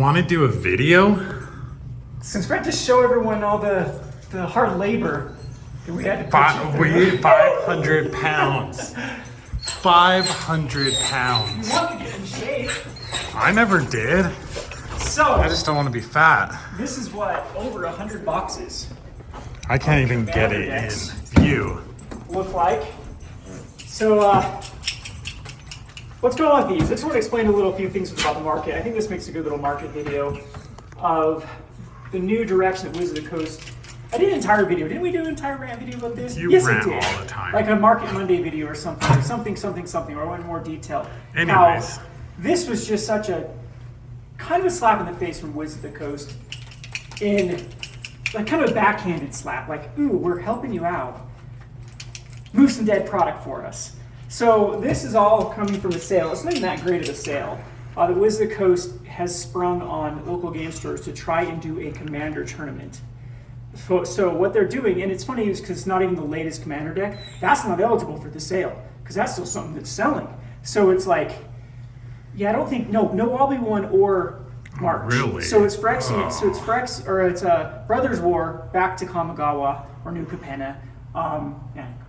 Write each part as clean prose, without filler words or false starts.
want to do a video? Since we had to show everyone all the hard labor that we had to We 500 pounds. 500 pounds. You want to get in shape. I never did. So I just don't want to be fat. this is what over 100 boxes I can't even get it in view. look like. So what's going on with these? I just want to explain a few things about the market. I think this makes a good little market video of the new direction that Wizard of the Coast. I did an entire video. Didn't we do an entire rant video about this? Yes, I did. all the time. Like a Market Monday video or something, or I went in more detail. Anyways. How this was just such a kind of a slap in the face from Wizard of the Coast in like kind of a backhanded slap, like, ooh, we're helping you out. Move some dead product for us. So this is all coming from a sale. It's not even that great of a sale. The Wizard of the Coast has sprung on local game stores to try and do a Commander tournament. So what they're doing, and it's funny because it's not even the latest Commander deck, that's not eligible for the sale because that's still something that's selling. So it's like, yeah, I don't think, no Wobby one or March. Really? So it's it's Brothers War back to Kamigawa or New Capenna.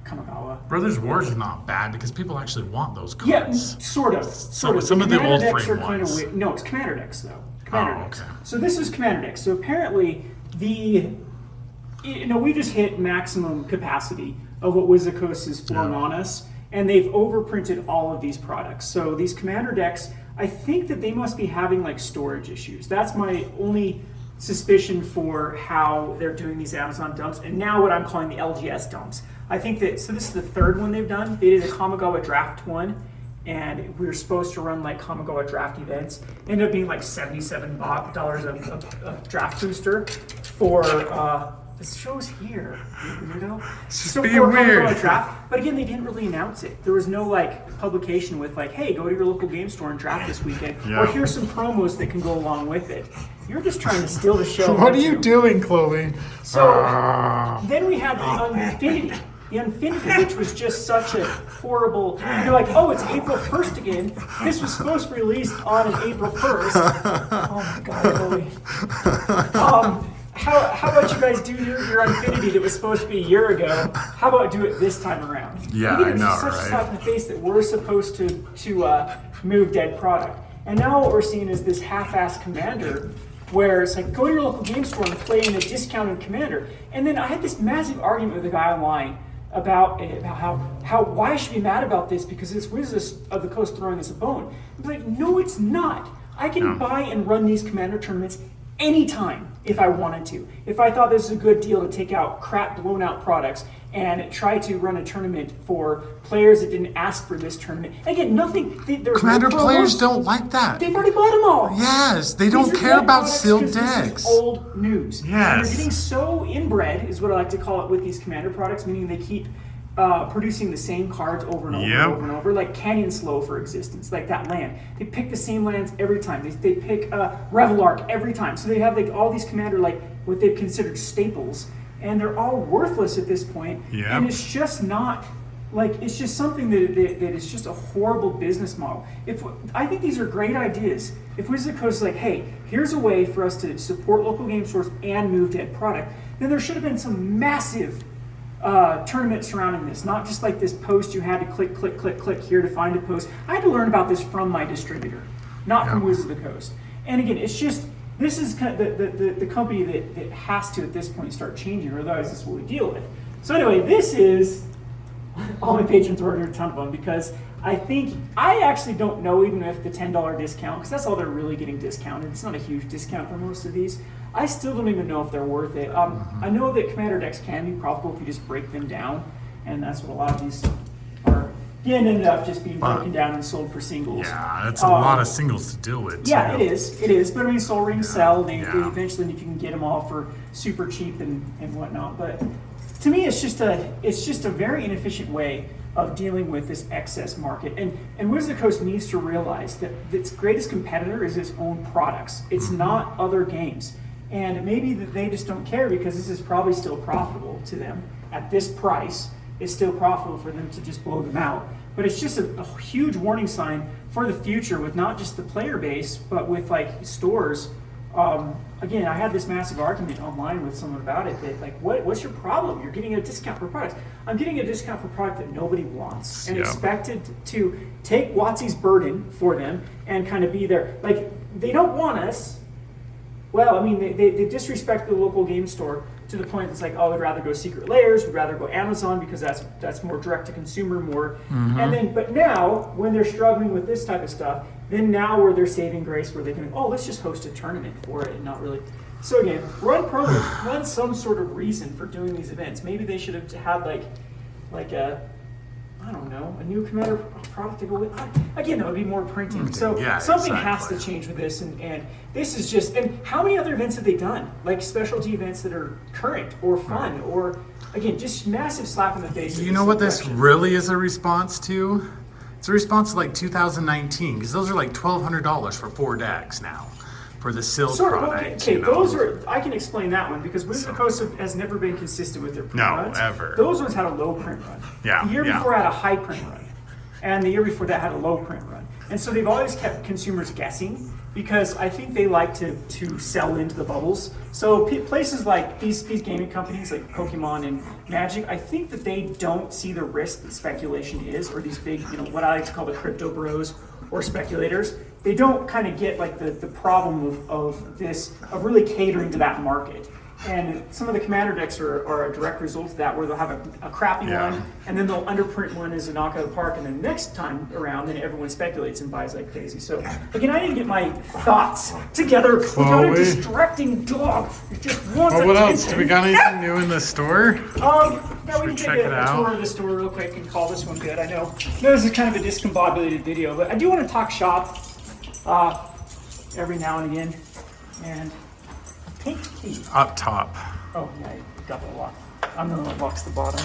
Kamigawa. Brothers Wars is not bad because people actually want those Yeah, cards. sort of. Some of the old decks frame are kind of ones. weird. No, it's Commander decks though. Commander Oh, decks. okay. So this is Commander decks. So apparently we just hit maximum capacity of what Wizard of the Coast is flung on us, and they've overprinted all of these products. So these Commander decks, I think that they must be having like storage issues. That's my only suspicion for how they're doing these Amazon dumps, and now what I'm calling the LGS dumps. I think that, so this is the third one they've done. They did a Kamigawa draft one, and we were supposed to run like Kamigawa draft events. Ended up being like $77 a draft booster for, this shows here, weirdo. So be for weird. Kamigawa draft, but again, they didn't really announce it. There was no like publication with like, hey, go to your local game store and draft this weekend, or here's some promos that can go along with it. You're just trying to steal the show. What are you doing, Chloe? So then we had the Infinity. The Infinity, which was just such a horrible, you're like, oh, it's April 1st again. This was supposed to be released on an April 1st. Oh my God, Chloe. How about you guys do your Infinity that was supposed to be a year ago? How about do it this time around? Yeah, Again, I know, it's such right? a slap in the face that we're supposed to move dead product. And now what we're seeing is this half-assed Commander where it's like, go to your local game store and play in a discounted Commander. And then I had this massive argument with a guy online about how why I should be mad about this because it's Wizards of the Coast throwing us a bone. I'm like, no, it's not. I can buy and run these Commander tournaments anytime if I wanted to. If I thought this was a good deal to take out crap blown out products and try to run a tournament for players that didn't ask for this tournament. Again, there's Commander no players don't like that. They've already bought them all. Yes, they don't care about sealed This decks. is old news. And Yes. they're getting so inbred, is what I like to call it, with these Commander products, meaning they keep producing the same cards over and over and over and over, like Canyon Slow for existence, like that land. They pick the same lands every time. They pick Revelark every time. So they have like all these Commander, like what they've considered staples, and they're all worthless at this point. And it's just not, like, it's just something that is just a horrible business model. I think these are great ideas. If Wizard of the Coast is like, hey, here's a way for us to support local game stores and move dead product, then there should have been some massive tournament surrounding this, not just like this post you had to click here to find a post. I had to learn about this from my distributor, not from Wizard of the Coast. And again, it's just, this is kind of the company that has to at this point start changing, or otherwise this is what we deal with. So anyway, this is, all my patrons ordered a ton of them because I actually don't know even if the $10 discount, because that's all they're really getting discounted. It's not a huge discount for most of these. I still don't even know if they're worth it. I know that Commander decks can be profitable if you just break them down, and that's what a lot of these are. Yeah, and ended up just being broken down and sold for singles. Yeah, that's a lot of singles to deal with. Yeah, it is. But I mean, Soul Rings sell. They eventually, if you can get them all for super cheap and whatnot. But to me, it's just a very inefficient way of dealing with this excess market. And Wizard of the Coast needs to realize that its greatest competitor is its own products. It's not other games. And maybe that they just don't care because this is probably still profitable to them at this price. It's still profitable for them to just blow them out. But it's just a huge warning sign for the future with not just the player base, but with like stores Again, I had this massive argument online with someone about it. That like, what's your problem? You're getting a discount for products. I'm getting a discount for product that nobody wants, and expected to take WotC's burden for them and kind of be there. Like, they don't want us. Well, I mean, they disrespect the local game store to the point that's like, oh, we'd rather go Secret Layers, we'd rather go Amazon because that's more direct to consumer, more. And then, but now when they're struggling with this type of stuff, then now where they're saving grace, where they can, oh, let's just host a tournament for it and not really. So again, run some sort of reason for doing these events. Maybe they should have had like a, I don't know, a new Commander product to go with. Again, that would be more printing. So something has to change with this, and this is just, and how many other events have they done? Like specialty events that are current or fun, or again, just massive slap in the face. You know what this really is a response to? It's a response to like 2019, because those are like $1,200 for 4 decks now. For the sealed product. Okay, those are, I can explain that one because Wizards of the Coast has never been consistent with their print runs. No, ever. Those ones had a low print run. Yeah. The year before had a high print run. And the year before that had a low print run. And so they've always kept consumers guessing because I think they like to sell into the bubbles. So places like these gaming companies like Pokemon and Magic, I think that they don't see the risk that speculation is, or these big, what I like to call the crypto bros or speculators. They don't kind of get like the problem of really catering to that market. And some of the commander decks are a direct result of that, where they'll have a crappy one, and then they'll underprint one as a knock out of the park, and then next time around, then everyone speculates and buys like crazy. So again, I need to get my thoughts together without a distracting dog. It just wants attention. What else? Do we got anything new in the store? Yeah, we can take a tour of the store real quick and call this one good. I know this is kind of a discombobulated video, but I do want to talk shop every now and again. And take key. Up top. Oh, yeah, you got the lock. I'm the one that locks the bottom.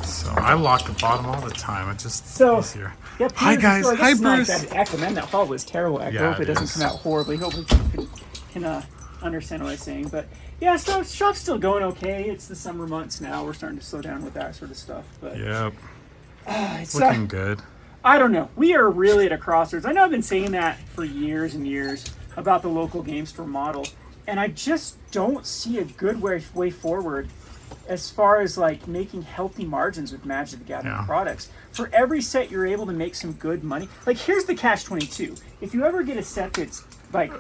So I lock the bottom all the time. It's just easier. Yep, hi, guys. Hi, Bruce. That fall was terrible echo. Yeah, Hope it doesn't come out horribly. Hope you can understand what I'm saying. But yeah, so shop's still going okay. It's the summer months now. We're starting to slow down with that sort of stuff. But it's looking good. I don't know. We are really at a crossroads. I know I've been saying that for years and years about the local game store model. And I just don't see a good way forward as far as like making healthy margins with Magic the Gathering products. For every set, you're able to make some good money. Like, here's the catch-22. If you ever get a set that's like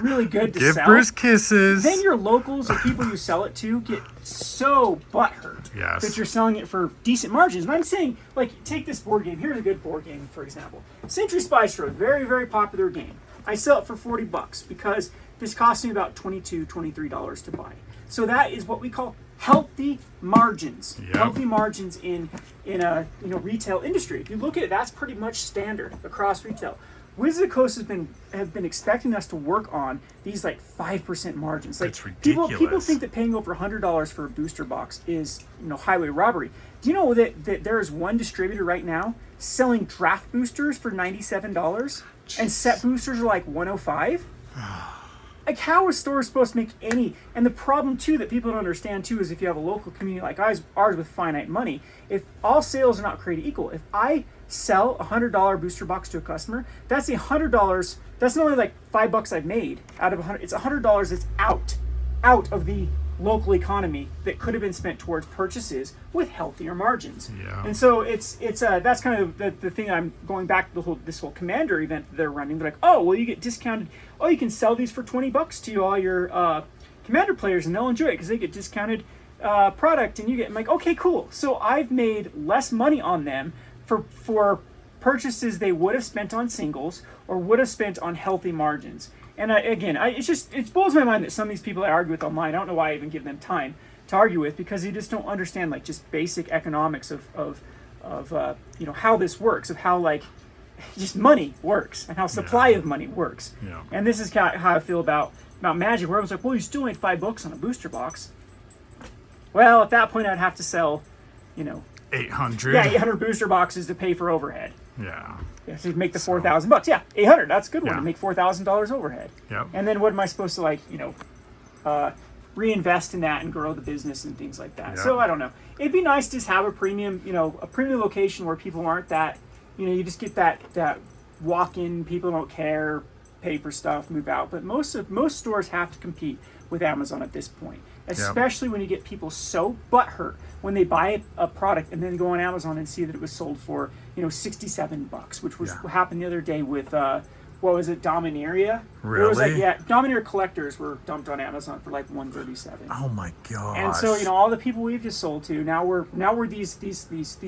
really good to Give sell, Bruce kisses. Then your locals or people you sell it to get so butthurt that you're selling it for decent margins. And I'm saying, like, take this board game. Here's a good board game, for example. Century Spice Road, very, very popular game. I sell it for $40 because this costs me about $22, $23 to buy. So that is what we call healthy margins. Healthy margins in a retail industry. If you look at it, that's pretty much standard across retail. Wizards of the Coast have been expecting us to work on these like 5% margins. Like, it's ridiculous. People think that paying over $100 for a booster box is highway robbery. Do you know that there is one distributor right now selling draft boosters for $97 and set boosters are like $105? Like, how is stores supposed to make any? And the problem too that people don't understand too is if you have a local community like ours with finite money, if all sales are not created equal, if I sell a $100 booster box to a customer, that's $100. That's not only like $5 I've made out of $100. It's $100 that's out of the local economy that could have been spent towards purchases with healthier margins. And so it's that's kind of the thing. I'm going back to this whole Commander event that they're running. They're like, oh well, you get discounted. Oh, you can sell these for $20 to all your Commander players, and they'll enjoy it because they get discounted product, and you get. I'm like, okay, cool. So I've made less money on them for purchases they would have spent on singles or would have spent on healthy margins. And it blows my mind that some of these people I argue with online, I don't know why I even give them time to argue with, because they just don't understand like just basic economics of how this works, of how like just money works and how supply of money works. And this is how I feel about Magic, where I was like, well, you still made $5 on a booster box. Well, at that point, I'd have to sell, 800. 800 booster boxes to pay for overhead. To make the $4,000. 800. That's a good one to make $4,000 overhead. And then what am I supposed to reinvest in that and grow the business and things like that? So I don't know. It'd be nice to just have a premium location where people aren't that, you just get that walk-in, people don't care pay for stuff, move out. But most stores have to compete with Amazon at this point, especially when you get people so butthurt when they buy a product and then go on Amazon and see that it was sold for $67, which was what happened the other day with what was it, Dominaria? Really? It was like, yeah, Dominaria collectors were dumped on Amazon for like $137. Oh my god! And so all the people we've just sold to now we're these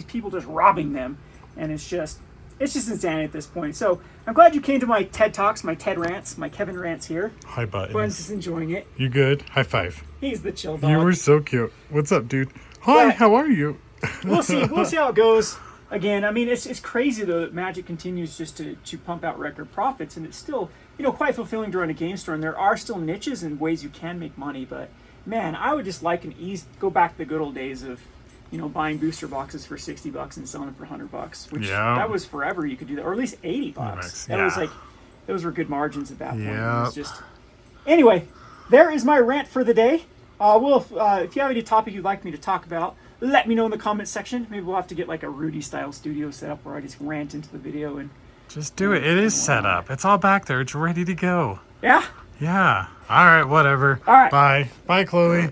people just robbing them, and it's just insanity at this point. So I'm glad you came to my TED Talks, my TED rants, my Kevin rants here. Hi, Buttons. Buttons is enjoying it. You good? High five. He's the chill dog. You were so cute. What's up, dude? Hi, But- how are you? We'll see how it goes. Again, I mean, it's crazy though that Magic continues just to pump out record profits, and it's still quite fulfilling to run a game store. And there are still niches and ways you can make money, but man, I would just like go back to the good old days of buying booster boxes for $60 and selling them for $100, which that was forever. You could do that, or at least $80. That was like those were good margins at that point. It was just anyway. There is my rant for the day. If you have any topic you'd like me to talk about, let me know in the comments section. Maybe we'll have to get like a Rudy style studio set up where I just rant into the video and just do it. It is set up. It's all back there. It's ready to go. Yeah. Yeah. All right. Whatever. All right. Bye. Bye, Chloe.